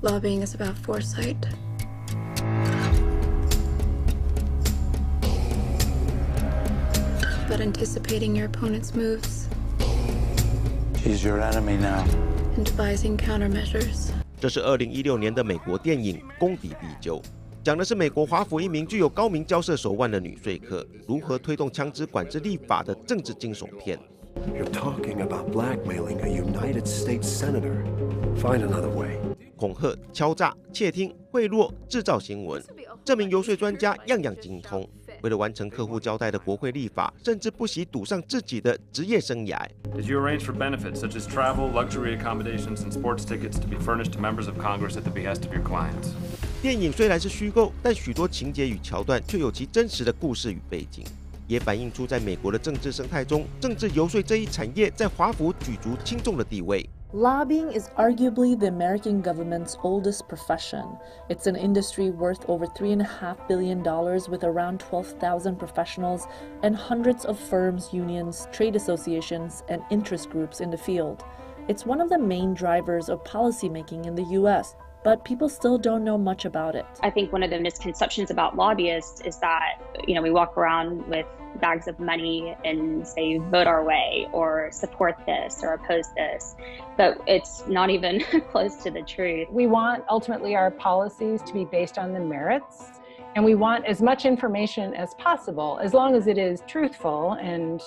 Lobbying is about foresight. But anticipating your opponent's moves. He's your enemy now. And devising countermeasures. 这是2016年的美国电影《公敌必救》，讲的是美国华府一名具有高明交涉手腕的女说客如何推动枪支管制立法的政治惊悚片。You're talking about blackmailing a United States senator. Find another way. 恐吓、敲诈、窃听、贿赂、制造新闻，这名游说专家样样精通。为了完成客户交代的国会立法，甚至不惜赌上自己的职业生涯。Did you arrange for benefits such as travel, luxury accommodations, and sports tickets to be furnished to members of Congress at the behest of your clients? 电影虽然是虚构，但许多情节与桥段却有其真实的故事与背景，也反映出在美国的政治生态中，政治游说这一产业在华府举足轻重的地位。Lobbying is arguably the American government's oldest profession. It's an industry worth over $3.5 billion with around 12,000 professionals and hundreds of firms, unions, trade associations, and interest groups in the field. It's one of the main drivers of policymaking in the U.S., but people still don't know much about it. I think one of the misconceptions about lobbyists is that, we walk around with bags of money and say, vote our way, or support this, or oppose this. But it's not even close to the truth. We want, ultimately, our policies to be based on the merits. And we want as much information as possible, as long as it is truthful and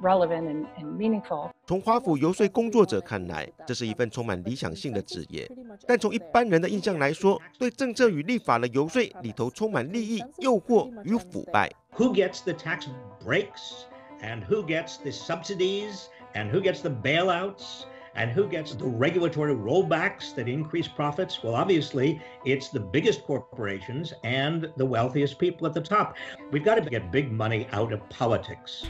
relevant and meaningful. 从华府游说工作者看来，这是一份充满理想性的职业。但从一般人的印象来说，对政策与立法的游说里头充满利益、诱惑与腐败。Who gets the tax breaks, and who gets the subsidies, and who gets the bailouts? And who gets the regulatory rollbacks that increase profits? Well, obviously, it's the biggest corporations and the wealthiest people at the top. We've got to get big money out of politics.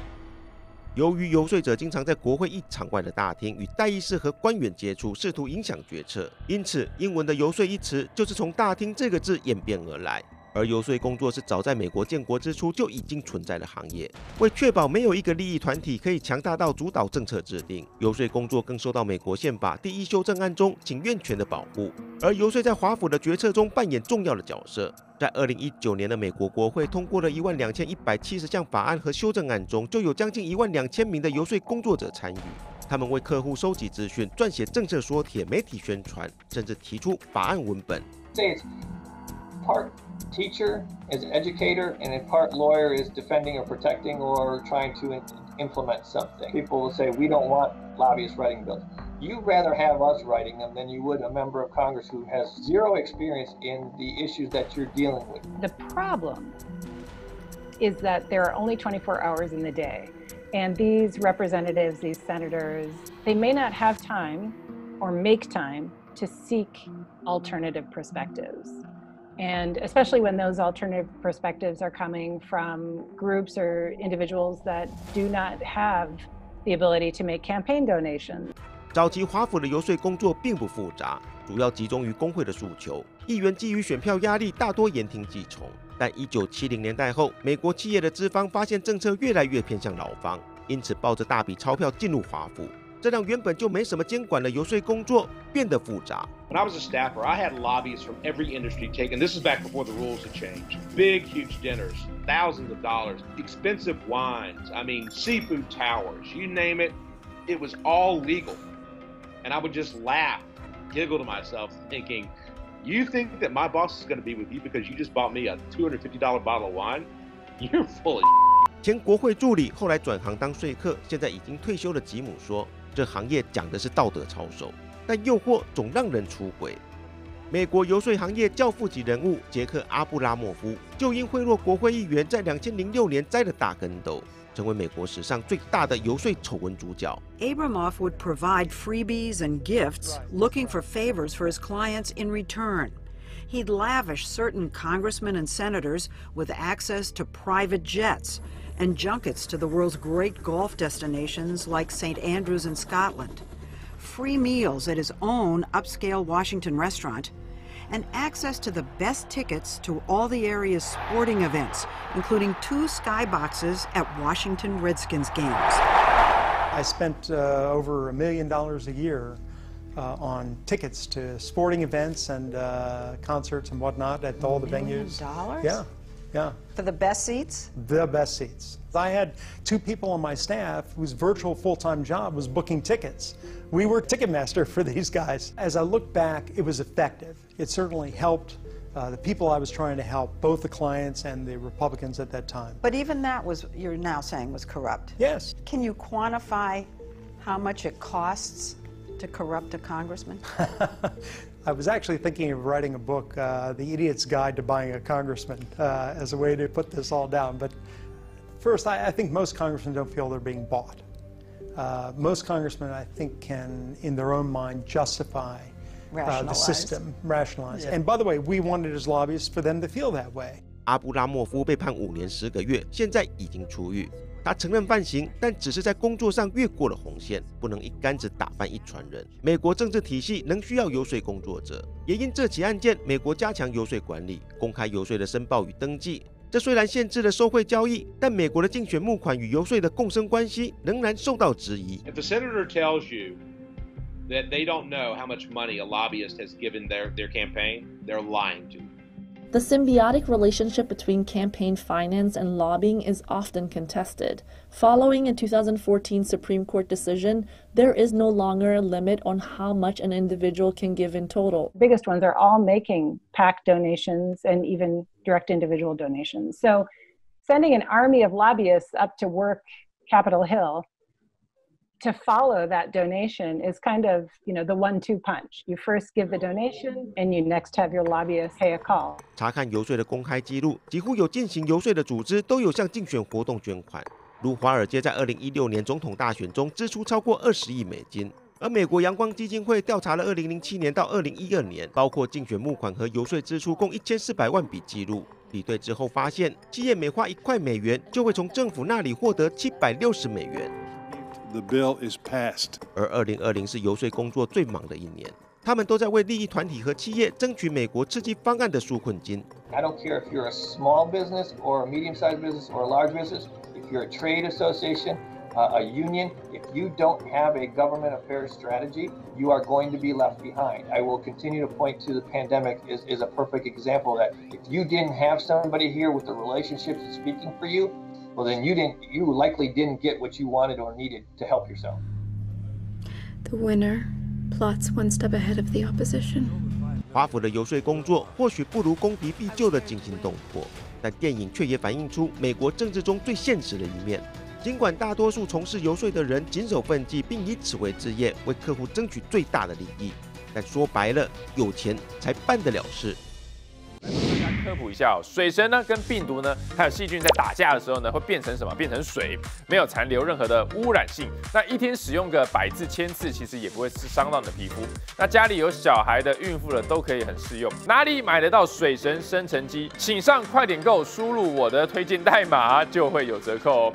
由于游说者经常在国会议场外的大厅与代议士和官员接触，试图影响决策，因此英文的游说一词就是从大厅这个字演变而来。而游说工作是早在美国建国之初就已经存在的行业。为确保没有一个利益团体可以强大到主导政策制定，游说工作更受到美国宪法第1修正案中请愿权的保护。而游说在华府的决策中扮演重要的角色。在2019年的美国国会通过了12170项法案和修正案中，就有将近12000名的游说工作者参与。他们为客户收集资讯、撰写政策说帖、媒体宣传，甚至提出法案文本。Part teacher is an educator, and in part lawyer is defending or protecting or trying to implement something. People will say, we don't want lobbyists writing bills. You'd rather have us writing them than you would a member of Congress who has zero experience in the issues that you're dealing with. The problem is that there are only 24 hours in the day, and these representatives, these senators, they may not have time or make time to seek alternative perspectives. And especially when those alternative perspectives are coming from groups or individuals that do not have the ability to make campaign donations. 早期华府的游说工作并不复杂，主要集中于工会的诉求。议员基于选票压力，大多言听计从。但1970年代后，美国企业的资方发现政策越来越偏向劳方，因此抱着大笔钞票进入华府。这让原本就没什么监管的游说工作变得复杂。When I was a staffer, I had lobbyists from every industry taken. This is back before the rules had changed. Big, huge dinners, thousands of dollars, expensive wines. I mean, seafood towers. You name it, it was all legal. And I would just laugh, giggle to myself, thinking, "You think that my boss is going to be with you because you just bought me a $250 bottle of wine? You're full of." 前国会助理后来转行当说客，现在已经退休的吉姆说。这行业讲的是道德操守，但诱惑总让人出轨。美国游说行业教父级人物杰克·阿布拉莫夫就因贿赂国会议员，在2006年栽了大跟斗，成为美国史上最大的游说丑闻主角。Abramoff would provide freebies and gifts, looking for favors for his clients in return. He'd lavish certain congressmen and senators with access to private jets and junkets to the world's great golf destinations like St. Andrews in Scotland, free meals at his own upscale Washington restaurant, and access to the best tickets to all the area's sporting events, including 2 skyboxes at Washington Redskins games. I spent over $1 million a year on tickets to sporting events and concerts and whatnot at all the venues. $1 million? Yeah, yeah. For the best seats? The best seats. I had 2 people on my staff whose virtual full-time job was booking tickets. We were Ticketmaster for these guys. As I look back, it was effective. It certainly helped the people I was trying to help, both the clients and the Republicans at that time. But even that was, you're now saying, was corrupt. Yes. Can you quantify how much it costs to corrupt a congressman? I was actually thinking of writing a book, The Idiot's Guide to Buying a Congressman, as a way to put this all down. But first, I think most congressmen don't feel they're being bought. Most congressmen, I think, can, in their own mind, justify the system, rationalize. Yeah. And by the way, we wanted as lobbyists for them to feel that way. 阿布拉莫夫被判5年10个月，现在已经出狱。他承认犯行，但只是在工作上越过了红线，不能一竿子打翻一船人。美国政治体系仍需要游说工作者，也因这起案件，美国加强游说管理，公开游说的申报与登记。这虽然限制了受贿交易，但美国的竞选募款与游说的共生关系仍然受到质疑。If a senator tells you that they don't know how much money a lobbyist has given their campaign, they're lying to you. The symbiotic relationship between campaign finance and lobbying is often contested. Following a 2014 Supreme Court decision, there is no longer a limit on how much an individual can give in total. The biggest ones are all making PAC donations and even direct individual donations. So sending an army of lobbyists up to work Capitol Hill to follow that donation is kind of, the 1-2 punch. You first give the donation, and you next have your lobbyist pay a call. 查看游说的公开记录，几乎有进行游说的组织都有向竞选活动捐款，如华尔街在2016年总统大选中支出超过20亿美金。而美国阳光基金会调查了2007年到2012年，包括竞选募款和游说支出共1400万笔记录，比对之后发现，企业每花1块美元，就会从政府那里获得760美元。The bill is passed. 而2020是游说工作最忙的一年，他们都在为利益团体和企业争取美国刺激方案的纾困金。I don't care if you're a small business or a medium-sized business or a large business, if you're a trade association, a union, if you don't have a government affairs strategy, you are going to be left behind. I will continue to point to the pandemic is a perfect example that if you didn't have somebody here with the relationships and speaking for you, well, then you likely didn't get what you wanted or needed to help yourself. The winner plots one step ahead of the opposition. 华府的游说工作或许不如攻敌必救的惊心动魄，但电影却也反映出美国政治中最现实的一面。尽管大多数从事游说的人谨守分际，并以此为职业，为客户争取最大的利益，但说白了，有钱才办得了事。科普一下水神呢跟病毒呢还有细菌在打架的时候呢会变成什么？变成水，没有残留任何的污染性。那一天使用个100次、1000次，其实也不会伤到你的皮肤。那家里有小孩的、孕妇的都可以很适用。哪里买得到水神生成机？请上快点购，输入我的推荐代码就会有折扣哦。